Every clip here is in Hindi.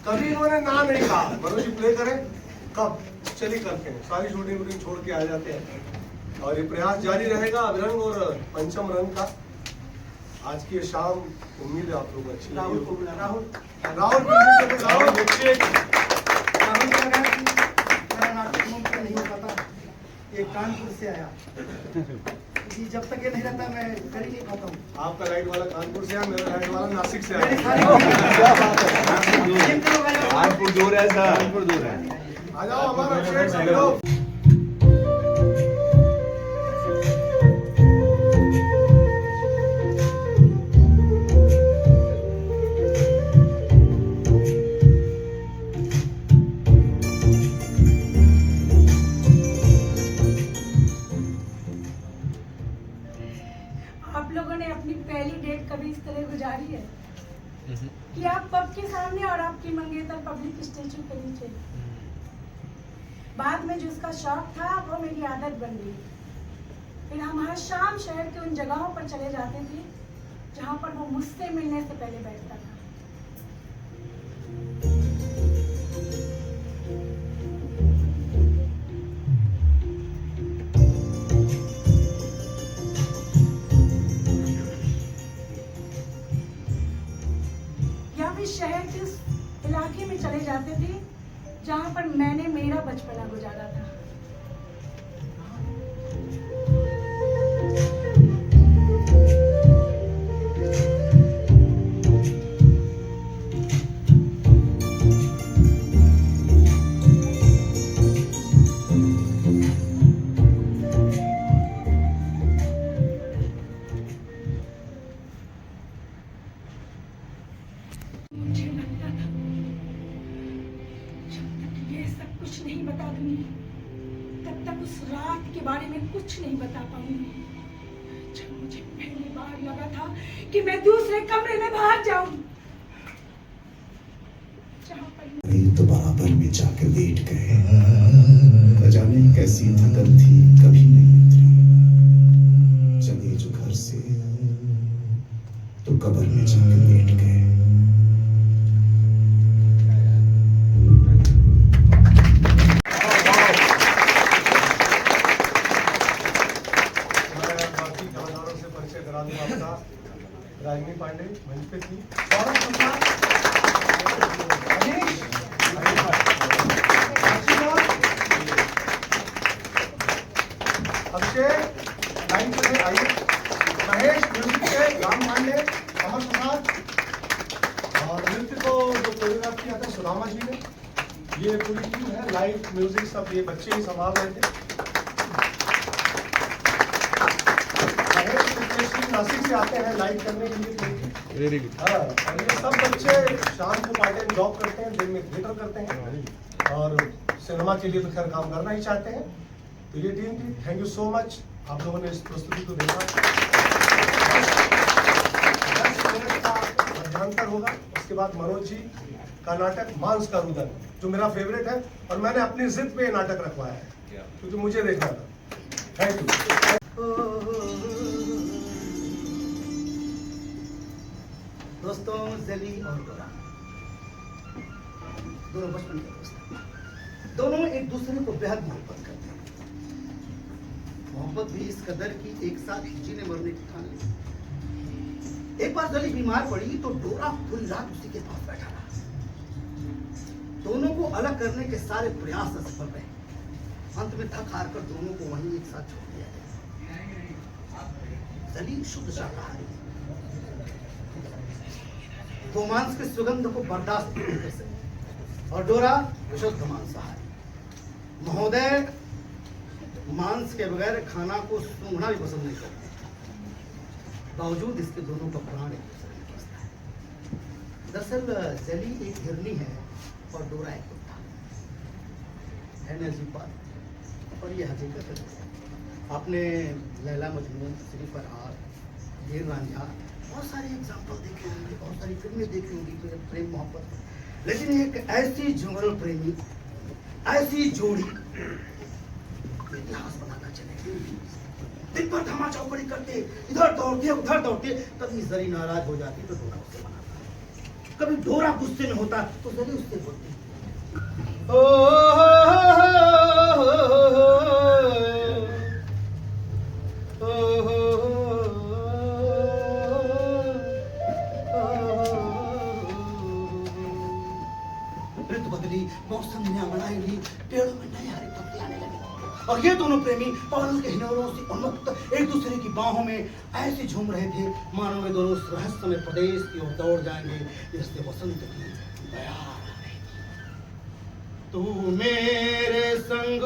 कभी इन्होंने ना नहीं कहा मनोज जी प्ले करें, कब चलिए करते हैं, सारी शूटिंग वूटिंग छोड़ के आ जाते हैं और ये प्रयास जारी रहेगा अभिरंग और पंचम रंग का। आज की ये शाम उम्मीद है आप लोग अच्छी राहुल को बुला, राहुल राहुल मेरा नाटक मुमकिन नहीं हो पाता, ये कानपुर से आया जी, जब तक ये नहीं रहता मैं कर ही नहीं पाता हूँ। आपका लाइट वाला कानपुर से आया, मेरा लाइट वाला नासिक से आया। कानपुर दूर है सर, कानपुर दूर है। आ जाओ हमारा शेर सब लोग। आप लोगों ने अपनी पहली डेट कभी इस तरह गुजारी है कि आप पब के सामने और आपकी मंगेतर पब्लिक स्टेचू के नीचे? बाद में जो उसका शौक था वो मेरी आदत बन गई। फिर हम हर शाम शहर के उन जगहों पर चले जाते थे जहाँ पर वो मुझसे मिलने से पहले बैठता था। शहर के उस इलाके में चले जाते थे जहां पर मैंने मेरा बचपना गुजारा था। कुछ नहीं बता दूंगी तब तक उस रात के बारे में कुछ नहीं बता पाऊंगी जब मुझे पहली बार लगा था कि मैं दूसरे कमरे में बाहर जाऊं जहां पर तो बराबर में जाकर लेट गए। न जाने कैसी थकन थी, कभी नहीं उतरी। चले जो घर से तो कब्र में जाकर लेट गए। रागिनी पांडे मंच पे थी, अभिषेक लाइन पे आइए, महेश म्यूजिक से राम पांडे, अमर प्रसाद और नृत्य को जो कोरियोग्राफ किया था सुदामा जी ने। ये पूरी टीम है, लाइव म्यूजिक सब ये बच्चे ही संभाल रहे थे। नासिक से आते हैं लाइव करने के लिए। Very good. हाँ, और ये सब बच्चे शाम को पार्ट टाइम जॉब करते हैं, दिन में थिएटर करते हैं और सिनेमा के लिए तो खैर काम करना ही चाहते हैं। तो ये टीम थी। थैंक यू सो मच, आप लोगों ने इस प्रस्तुति को देखा। 10 मिनट का मध्यांतर होगा, उसके बाद मनोज जी का नाटक मांस का रुदन, जो मेरा फेवरेट है और मैंने अपनी जिद पे ये नाटक रखवाया है क्योंकि मुझे देखना था। थैंक यू दोस्तों। जली और डोरा दोनों बचपन के दोस्त हैं। दोनों एक दूसरे को बेहद मोहब्बत करते हैं। मोहब्बत भी इस कदर की एक साथ जीने मरने की ठान ली। एक बार जली बीमार पड़ी तो डोरा पूरी रात उसी के पास बैठा रहा। दोनों को अलग करने के सारे प्रयास असफल रहे। अंत में थक हार कर दोनों को वहीं एक साथ छोड़ दिया गया। जली शुद्ध शाकाहारी, गोमांस की सुगंध को बर्दाश्त नहीं कर सकती और डोरा विशुद्ध मांसाहारी। महोदय मांस के बगैर खाना को सूंघना भी पसंद नहीं करते, बावजूद इसके दोनों का प्राण एक दूसरे में फंसता है। दरअसल जली एक हिरनी है और डोरा एक कुत्ता है नजीब, और ये हकीकत है। आपने लैला मजनू, श्रीफरहाद, हीर रांझा बहुत सारे एग्जाम्पल देखे होंगे, बहुत सारी फिल्में देखी होंगी प्रेम मोहब्बत, लेकिन एक ऐसी जुगल प्रेमी, ऐसी जोड़ी इतिहास बनाना चले। दिन भर धमा चौकड़ी करते, इधर दौड़ते उधर दौड़ते, कभी जरी नाराज हो जाती तो डोरा उसे मनाता। कभी डोरा गुस्से में होता तो जली उससे बोलती, ऋतु बदली, मौसम ने अंगड़ाई ली, पेड़ों में नए हरे पत्ते आने लगे और ये दोनों प्रेमी पवन के हिनोरों से उन्मुक्त एक दूसरे की बाहों में ऐसे झूम रहे थे मानो वे दोनों उस रहस्यमय प्रदेश की ओर दौड़ जाएंगे जिससे वसंत की बयार आ रही। तू मेरे संग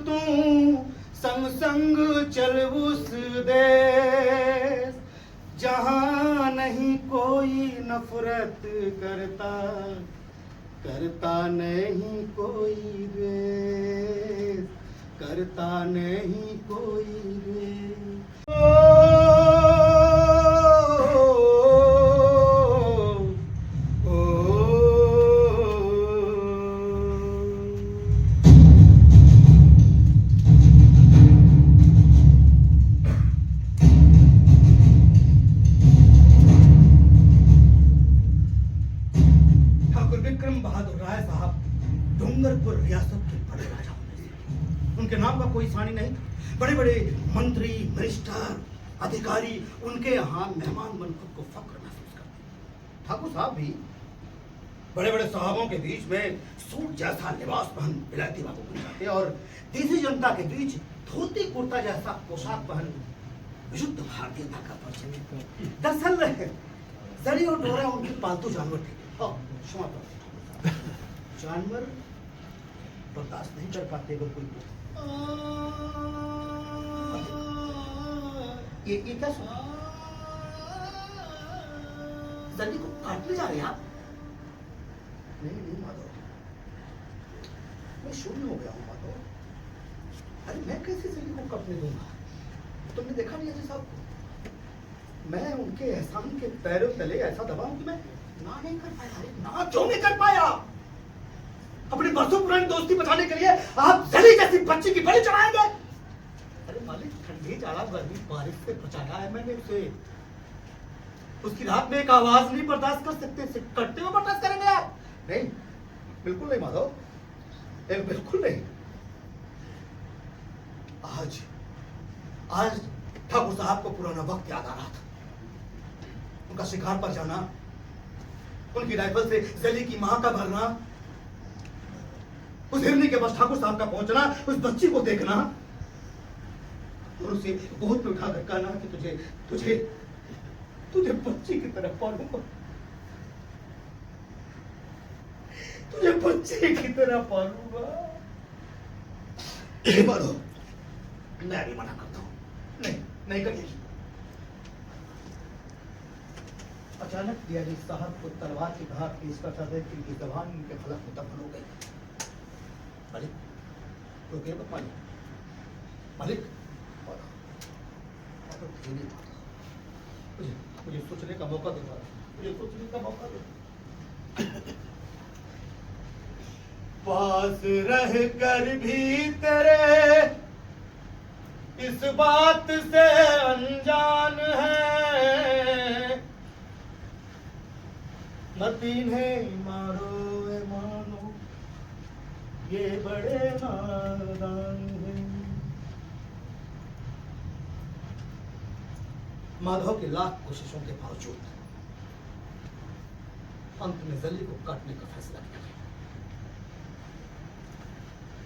तू संग संग चल उस देश जहां नहीं कोई नफरत करता नहीं कोई द्वेष, करता नहीं कोई द्वेष। विक्रम बहादुर राय साहब डूंगरपुर रियासत के बड़े राजाओं में से, उनके नाम का कोई सानी नहीं था। बड़े बड़े मंत्री, मिनिस्टर, अधिकारी उनके यहाँ मेहमान बन खुद को फक्र महसूस करते। ठाकुर साहब भी बड़े बड़े साहबों के बीच में सूट जैसा लिबास पहन विलायती बाबू बन जाते और देसी जनता के बीच धोती कुर्ता जैसा पोशाक पहन विशुद्ध भारतीयता का परिचय। दरअसल जली और डोरा उनके पालतू जानवर थे। जानवर बर्दाश्त नहीं कर पाते अगर कोई ये क्या सुना? जल्दी को काटने जा रहे हैं आप? नहीं माधव, मैं शून्य हो गया हूँ माधव। अरे मैं कैसे जल्दी को काटने दूंगा? तुमने देखा नहीं अजय साहब, मैं उनके एहसान के पैरों तले ऐसा दबाऊं कि मैं ना नहीं कर पाया। अरे ना क्यों नहीं कर पाया? अपनी बरसों पुरानी दोस्ती बचाने के लिए आप जली जैसी बच्ची की बलि चढ़ाएंगे? अरे मालिक, ठंडी जाड़ा गर्मी बारिश से बचाया है मैंने उसे। उसकी रात में एक आवाज नहीं बर्दाश्त कर सकते, करते हुए बर्दाश्त करेंगे आप? नहीं, बिल्कुल नहीं माधव, बिल्कुल नहीं। आज ठाकुर साहब को पुराना वक्त याद आ रहा था। उनका शिकार पर जाना, उनकी राइफल से जली की मां का भरना, उस हिरनी के पास ठाकुर साहब का पहुंचना, उस बच्ची को देखना और उसे गोद में उठाकर कहना कि तुझे तुझे तुझे बच्ची की तरह पालूंगा, तुझे बच्ची की तरह पालूंगा। मानो, मैं भी मना करता हूं, नहीं करिए। अचानक दियाजी साहब को तलवार की धार पेश करता देख उनकी जबान उनके फलक में दफन हो गई। मालिक, रुकिए मत मालिक, मुझे सोचने का मौका दे, मुझे सोचने का मौका दे। पास रह कर भी तेरे इस बात से अनजान है, मत इन्हें मारो मानो, ये बड़े नादान हैं। माधव के लाख कोशिशों के बावजूद अंत में जली को काटने का फैसला किया गया।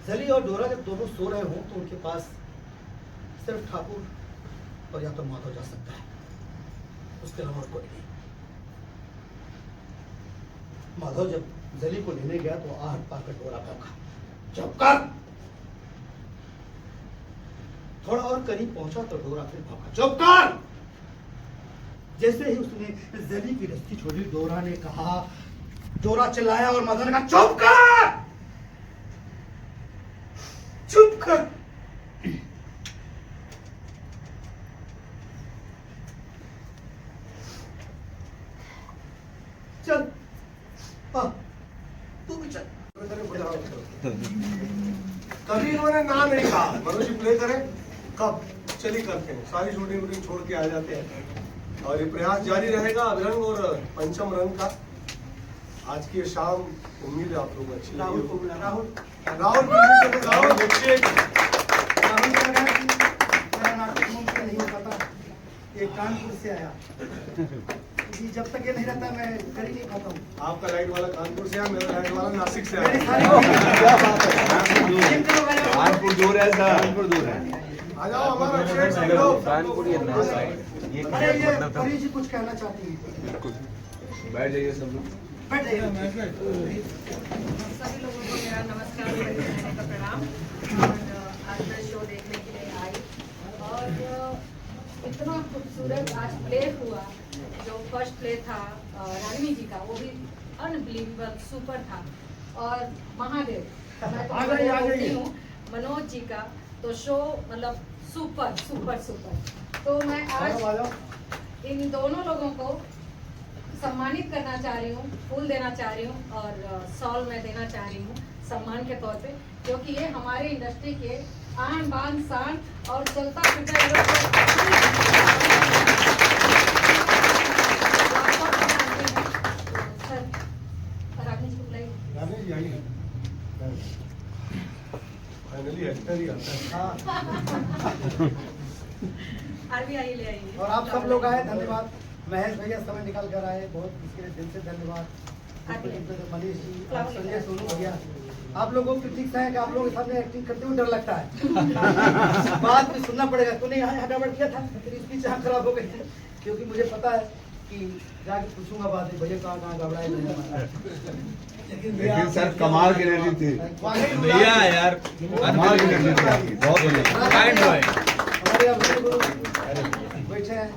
जली और डोरा जब दोनों सो रहे हों तो उनके पास सिर्फ ठाकुर और या तो माधव जा सकता है, उसके अलावा कोई नहीं। माधव जब जली को लेने गया तो आहट पाकर डोरा भौंका, चुप कर। थोड़ा और करीब पहुंचा तो डोरा फिर भौंका, चुप कर। जैसे ही उसने जली की रस्सी छोड़ी, डोरा ने कहा, डोरा चिल्लाया और माधव ने कहा, चुप कर, चुप कर। चल, तू भी चल। कभी इन्होंने ना नहीं कहा, मनोज जी प्ले करें, कब चली करते हैं, सारी शूटिंग वूटिंग छोड़ के आ जाते हैं। और ये प्रयास जारी रहेगा अभिरंग और पंचम रंग का। आज की ये शाम उम्मीद है आप लोग अच्छी राहुल को बुला राहुल राहुल राहुल बच्चे राहुल कह रहा है कि मेरा नाटक मुमकिन नहीं हो पाता, ये कानपुर से आया जी, जब तक ये नहीं रहता मैं कर ही नहीं पाता हूँ। आपका लाइट वाला कानपुर से आया, मेरा लाइट वाला नासिक से मेरी आया। सारी कानपुर दूर है सर, कानपुर दूर है। आ जाओ हमारा शेर सब लोग। कानपुर ये नया साइड, ये अरे ये परी जी कुछ कहना चाहती है, बैठ जाइए सब लोग। बैठ जाइए। सभी लोगों को मेरा नमस्कार और बड़े बहनों का प्रणाम। और आज मैं शो देखने के लिए आई और इतना खूबसूरत आज प्ले हुआ, जो फर्स्ट प्ले था रानी जी का, वो भी अनबिलीवेबल सुपर था। और महादेव मैं तो बोलती हूँ मनोज जी का तो शो मतलब सुपर सुपर सुपर। तो मैं आज इन दोनों लोगों को सम्मानित करना चाह रही हूँ, फूल देना चाह रही हूँ और सॉल मैं देना चाह रही हूँ सम्मान के तौर पे, क्योंकि ये हमारे इंडस्ट्री के आन बान शान और चलता फिरता ये लोग सर रानी जी को बुलाइए। रानी जी आइए। फाइनली एक्टर ही आता है। आरबीआई ले आइए। और आप सब लोग आए, धन्यवाद। महेश भैया समय निकाल कर आए, बहुत इसके लिए दिल से धन्यवाद। मनीष जी, आप संजय, सोनू भैया, आप लोगों की ठीक है कि आप लोगों के सामने एक्टिंग करते हुए डर लगता है। बात भी सुनना पड़ेगा, तूने यहाँ गड़बड़ किया था, तेरी स्पीच यहाँ खराब हो गई है, क्योंकि मुझे पता है कि जाके पूछूंगा बाद में भैया कहाँ घबराए। लेकिन सर कमाल की रेटिंग थी भैया यार, कमाल की रेटिंग थी आपकी, बहुत बढ़िया। हमारे यहाँ बैठे हैं